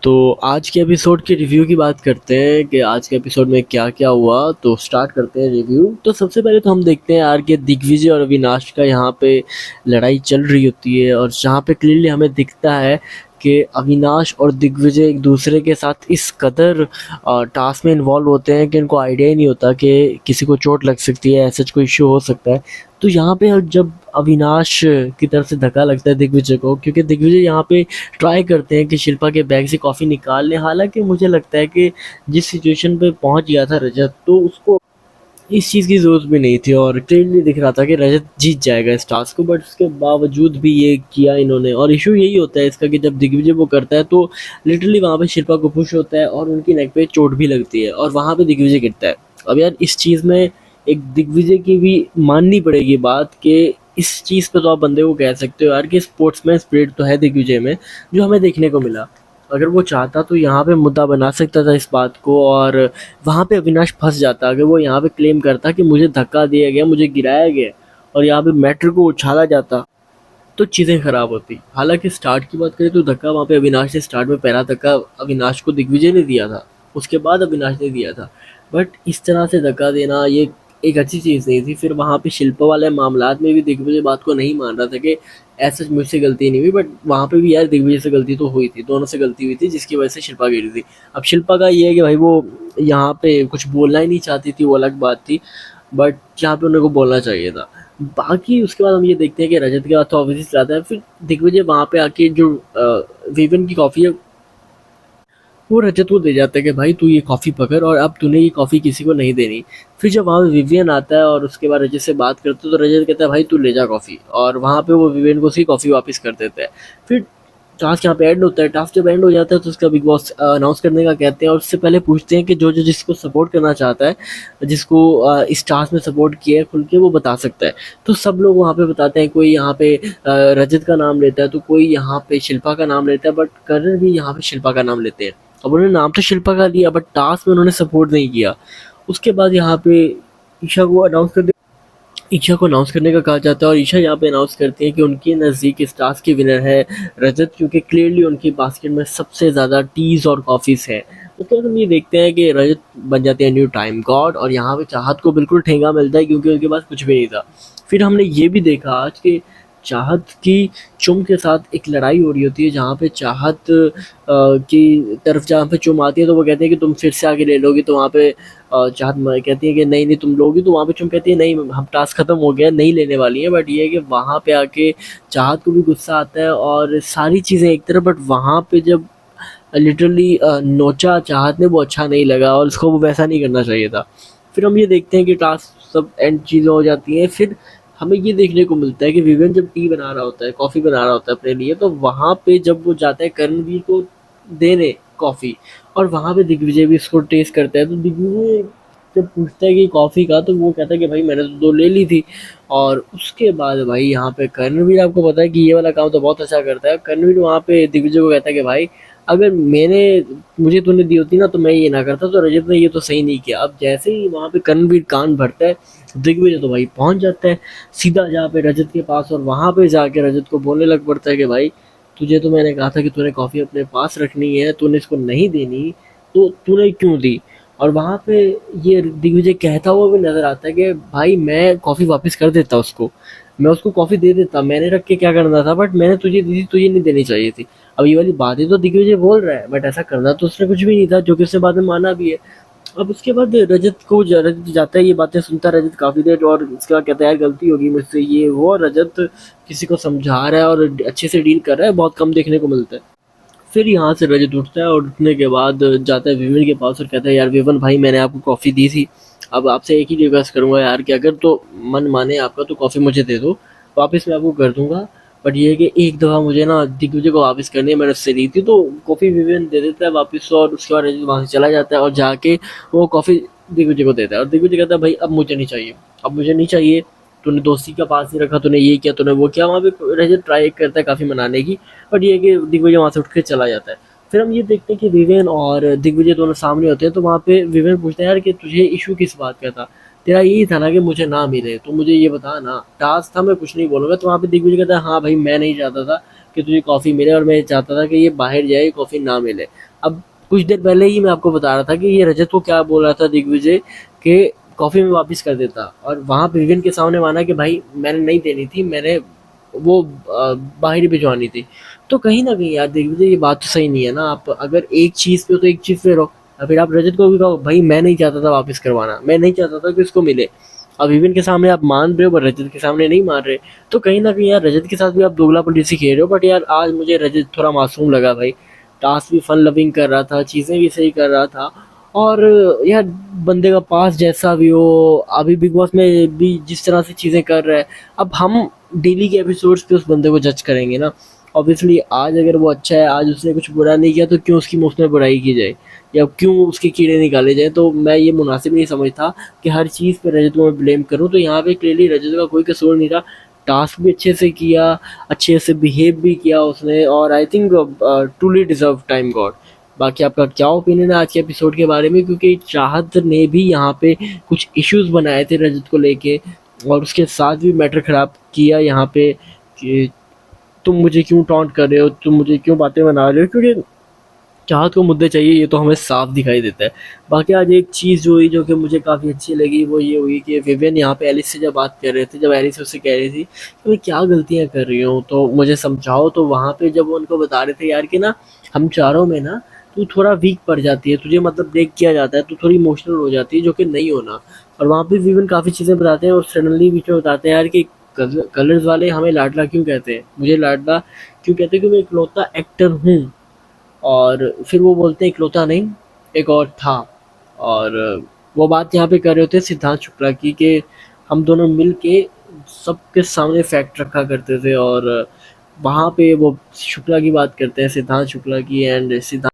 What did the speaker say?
तो आज के एपिसोड के रिव्यू की बात करते हैं कि आज के एपिसोड में क्या क्या हुआ। तो स्टार्ट करते हैं रिव्यू। तो सबसे पहले तो हम देखते हैं यार कि दिग्विजय और अविनाश का यहाँ पे लड़ाई चल रही होती है, और जहाँ पे क्लियरली हमें दिखता है कि अविनाश और दिग्विजय एक दूसरे के साथ इस कदर टास्क में इन्वॉल्व होते हैं कि इनको आइडिया ही नहीं होता कि किसी को चोट लग सकती है, ऐसा कोई इश्यू हो सकता है। तो यहाँ पे जब अविनाश की तरफ से धक्का लगता है दिग्विजय को, क्योंकि दिग्विजय यहाँ पे ट्राई करते हैं कि शिल्पा के बैग से कॉफ़ी निकाल लें। हालांकि मुझे लगता है कि जिस सिचुएशन पे पहुंच गया था रजत, तो उसको इस चीज़ की ज़रूरत भी नहीं थी, और क्लियरली दिख रहा था कि रजत जीत जाएगा इस टास्क को। बट उसके बावजूद भी ये किया इन्होंने, और इशू यही होता है इसका कि जब दिग्विजय वो करता है तो लिटरली वहाँ पे शिल्पा को पुश होता है और उनकी नेक पे चोट भी लगती है, और वहाँ पे दिग्विजय गिरता है। अब यार इस चीज़ में एक दिग्विजय की भी माननी पड़ेगी बात कि इस चीज़ पे तो आप बंदे को कह सकते हो यार कि स्पोर्ट्समैन स्पिरिट तो है दिग्विजय में, जो हमें देखने को मिला। अगर वो चाहता तो यहाँ पे मुद्दा बना सकता था इस बात को, और वहाँ पे अविनाश फंस जाता। अगर वो यहाँ पे क्लेम करता कि मुझे धक्का दिया गया, मुझे गिराया गया, और यहाँ पे मैटर को उछाला जाता, तो चीज़ें खराब होती। हालांकि स्टार्ट की बात करें तो धक्का वहाँ पे अविनाश ने, स्टार्ट में पहला धक्का अविनाश को दिग्विजय ने दिया था, उसके बाद अविनाश ने दिया था। बट इस तरह से धक्का देना ये एक अच्छी चीज़ नहीं थी। फिर वहाँ पे शिल्पा वाले मामलात में भी दिग्विजय बात को नहीं मान रहा था कि ऐसा मुझसे गलती नहीं हुई, बट वहाँ पे भी यार दिग्विजय से गलती तो हुई थी, दोनों से गलती हुई थी, जिसकी वजह से शिल्पा गिरी थी। अब शिल्पा का ये है कि भाई वो यहाँ पे कुछ बोलना ही नहीं चाहती थी, वो अलग बात थी, बट यहाँ पे उन्हें को बोलना चाहिए था। बाकी उसके बाद हम ये देखते हैं कि रजत के बाद तो ऑब्वियसली आता है, फिर दिग्विजय वहाँ पे आके जो विवन की कॉफ़ी है वो रजत को दे जाता है कि भाई तू ये कॉफ़ी पकड़, और अब तूने ये कॉफ़ी किसी को नहीं देनी। फिर जब वहाँ पे विवियन आता है और उसके बाद रजत से बात करते हैं, तो रजत कहता है भाई तू ले जा कॉफ़ी, और वहाँ पे वो विवियन को उसकी कॉफ़ी वापस कर देता है। फिर टास्क यहाँ पे एंड होता है। टास्क जब एंड हो जाता है तो उसका बिग बॉस अनाउंस करने का कहते हैं, और उससे पहले पूछते हैं कि जो जो जिसको सपोर्ट करना चाहता है, जिसको इस टास्क में सपोर्ट किया है खुल के, वो बता सकता है। तो सब लोग वहाँ पे बताते हैं, कोई यहाँ पे रजत का नाम लेता है, तो कोई यहाँ पे शिल्पा का नाम लेता है, बट करण भी यहाँ पे शिल्पा का नाम लेते हैं। अब उन्होंने नाम तो शिल्पा का लिया, बट टास्क में उन्होंने सपोर्ट नहीं किया। उसके बाद यहाँ पे ईशा को अनाउंस कर ईशा को अनाउंस करने का कहा जाता है, और ईशा यहाँ पे अनाउंस करती है कि उनके नज़दीक इस टास्क की विनर है रजत, क्योंकि क्लियरली उनकी बास्केट में सबसे ज़्यादा टीज और कॉफ़ीज है। उसके बाद हम ये देखते हैं कि रजत बन जाते हैं न्यू टाइम गॉड, और यहाँ पे चाहत को बिल्कुल ठेंगा मिलता है, क्योंकि उनके पास कुछ भी नहीं था। फिर हमने ये भी देखा आज के चाहत की चुम के साथ एक लड़ाई हो रही होती है, जहाँ पे चाहत की तरफ जहाँ पे चुम आती है, तो वो कहते हैं कि तुम फिर से आगे ले लोगी, तो वहाँ पे चाहत कहती है कि नहीं नहीं तुम लोगी, तो वहाँ पे चुम कहती है नहीं हम टास्क खत्म हो गया, नहीं लेने वाली है। बट ये है कि वहाँ पे आके चाहत को भी गुस्सा आता है और सारी चीज़ें एक तरफ, बट वहाँ पे जब लिटरली नोचा चाहत ने, वो अच्छा नहीं लगा, और उसको वो वैसा नहीं करना चाहिए था। फिर हम ये देखते हैं कि टास्क सब एंड चीज़ें हो जाती हैं। फिर हमें ये देखने को मिलता है कि विवेन जब टी बना रहा होता है, कॉफ़ी बना रहा होता है अपने लिए, तो वहाँ पे जब वो जाता है करणवीर को देने कॉफ़ी, और वहाँ पे दिग्विजय भी इसको टेस्ट करता है, तो दिग्विजय जब पूछता है कि कॉफ़ी का, तो वो कहता है कि भाई मैंने तो 2 ले ली थी। और उसके बाद भाई यहाँ पे कर्णवीर, आपको पता है कि ये वाला काम तो बहुत अच्छा करता है। कर्णवीर वहाँ पे दिग्विजय को कहता है कि भाई अगर मुझे तूने दी होती ना, तो मैं ये ना करता, तो रजत ने ये तो सही नहीं किया। अब जैसे ही वहाँ पे कर्णवीर कान भरता है, दिग्विजय तो भाई पहुँच जाता है सीधा जहाँ पे रजत के पास, और वहाँ पे जाके रजत को बोलने लग पड़ता है कि भाई तुझे तो मैंने कहा था कि तूने कॉफ़ी अपने पास रखनी है, तूने इसको नहीं देनी, तो तूने क्यों दी। और वहाँ पे ये दिग्विजय कहता हुआ भी नज़र आता है कि भाई मैं कॉफ़ी वापस कर देता उसको, मैं उसको कॉफ़ी दे देता, मैंने रख के क्या करना था, बट मैंने तुझे दी थी, तुझे नहीं देनी चाहिए थी। अब ये वाली बातें तो दिग्विजय बोल रहा है, बट ऐसा करना तो उसने कुछ भी नहीं था, जो कि उसने बाद में माना भी है। अब उसके बाद रजत जाता है, ये बातें सुनता है रजत काफ़ी देर, और उसके बाद कहता है यार गलती होगी मुझसे, ये वो। रजत किसी को समझा रहा है और अच्छे से डील कर रहा है, बहुत कम देखने को मिलता है। फिर यहाँ से रजत उठता है, और उठने के बाद जाता है विवन के पास और कहता है यार विवन भाई मैंने आपको कॉफ़ी दी थी, अब आपसे एक ही रिक्वेस्ट करूँगा यार कि अगर तो मन माने आपका तो कॉफ़ी मुझे दे दो, वापस मैं आपको कर दूँगा। बट ये है कि एक दफ़ा मुझे ना दिग्विजय को वापस करनी है, मैंने उससे ली थी। तो कॉफ़ी विवन दे देता है वापस, और उसके बाद रजत वहाँ से चला जाता है और जाके वो कॉफ़ी दिग्विजय को देता है, और दिग्विजय कहता है भाई अब मुझे नहीं चाहिए, अब मुझे नहीं चाहिए, तूने दोस्ती का पास नहीं रखा, तूने ये किया, तूने वो किया। वहाँ पे रजत ट्राई करता है काफ़ी मनाने की, बट ये है कि दिग्विजय वहाँ से उठ के चला जाता है। फिर हम ये देखते हैं कि विवेन और दिग्विजय दोनों सामने होते हैं, तो वहाँ पे विवेन पूछता है यार कि तुझे इशू किस बात का था, तेरा यही था ना कि मुझे ना मिले, तो मुझे ये बता ना, टास्क था मैं कुछ नहीं बोलूँगा। तो वहाँ पे दिग्विजय कहता है हाँ भाई मैं नहीं चाहता था कि तुझे कॉफ़ी मिले, और मैं चाहता था कि ये बाहर जाए, कॉफ़ी ना मिले। अब कुछ देर पहले ही मैं आपको बता रहा था कि ये रजत को क्या बोल रहा था दिग्विजय कि कॉफ़ी में वापस कर देता, और वहाँ पे विवेन के सामने माना कि भाई मैंने नहीं देनी थी, मैंने वो बाहर ही भिजवानी थी। तो कहीं न कहीं यार दिग्विजय ये बात तो सही नहीं है ना, आप अगर एक चीज़ पे हो तो एक चीज़ पे रहो। या फिर आप रजत को भी कहो भाई मैं नहीं चाहता था वापस करवाना, मैं नहीं चाहता था कि उसको मिले। अब विवेन के सामने आप मान रहे हो पर रजत के सामने नहीं मान रहे। तो कहीं न कहीं यार रजत के साथ भी आप दोगलापंती खेल रहे हो। बट यार आज मुझे रजत थोड़ा मासूम लगा भाई। टास्क भी फन लविंग कर रहा था, चीज़ें भी सही कर रहा था। और यार बंदे का पास जैसा भी हो, अभी बिग बॉस में भी जिस तरह से चीज़ें कर रहा है, अब हम डेली के एपिसोड्स पे उस बंदे को जज करेंगे ना। ऑब्वियसली आज अगर वो अच्छा है, आज उसने कुछ बुरा नहीं किया, तो क्यों उसकी मुफ्त में बुराई की जाए या क्यों उसके कीड़े निकाले जाए। तो मैं ये मुनासिब नहीं समझता कि हर चीज़ पे रजत को मैं ब्लेम करूँ। तो यहाँ पे क्लियरली रजत का कोई कसूर नहीं था। टास्क भी अच्छे से किया, अच्छे से बिहेव भी किया उसने, और I think truly deserve time God. बाकी आपका क्या ओपिनियन है आज के एपिसोड के बारे में, क्योंकि चाहत ने भी यहाँ पे कुछ इश्यूज बनाए थे रजत को लेके, और उसके साथ भी मैटर ख़राब किया यहाँ पे कि तुम मुझे क्यों टॉन्ट कर रहे हो, तुम मुझे क्यों बातें बना रहे हो, क्योंकि चाहत को मुद्दे चाहिए, ये तो हमें साफ दिखाई देता है। बाकी आज एक चीज़ जो हुई जो कि मुझे काफ़ी अच्छी लगी वो ये हुई कि विवियन यहाँ पे एलिस से जब बात कर रहे थे, जब एलिस उससे कह रही थी कि मैं क्या गलतियाँ कर रही हूँ तो मुझे समझाओ, तो वहाँ पे जब वो उनको बता रहे थे यार कि ना हम चारों में ना तू थोड़ा वीक पड़ जाती है, तुझे मतलब ब्रेक किया जाता है, तू थोड़ी इमोशनल हो जाती है, जो कि नहीं होना। और वहाँ पे विवियन काफ़ी चीज़ें बताते हैं और सडनली बीच में बताते हैं यार कि कलर्स वाले हमें लाडला क्यों कहते हैं, मुझे लाडला क्यों कहते हैं, कि मैं इकलौता एक्टर हूँ। और फिर वो बोलते हैं इकलौता नहीं, एक और था। और वो बात यहाँ पे कर रहे होते हैं सिद्धांत शुक्ला की कि हम दोनों मिल के सबके सामने फैक्ट रखा करते थे, और वहाँ पे वो शुक्ला की बात करते हैं, सिद्धांत शुक्ला की, एंड सिद्धांत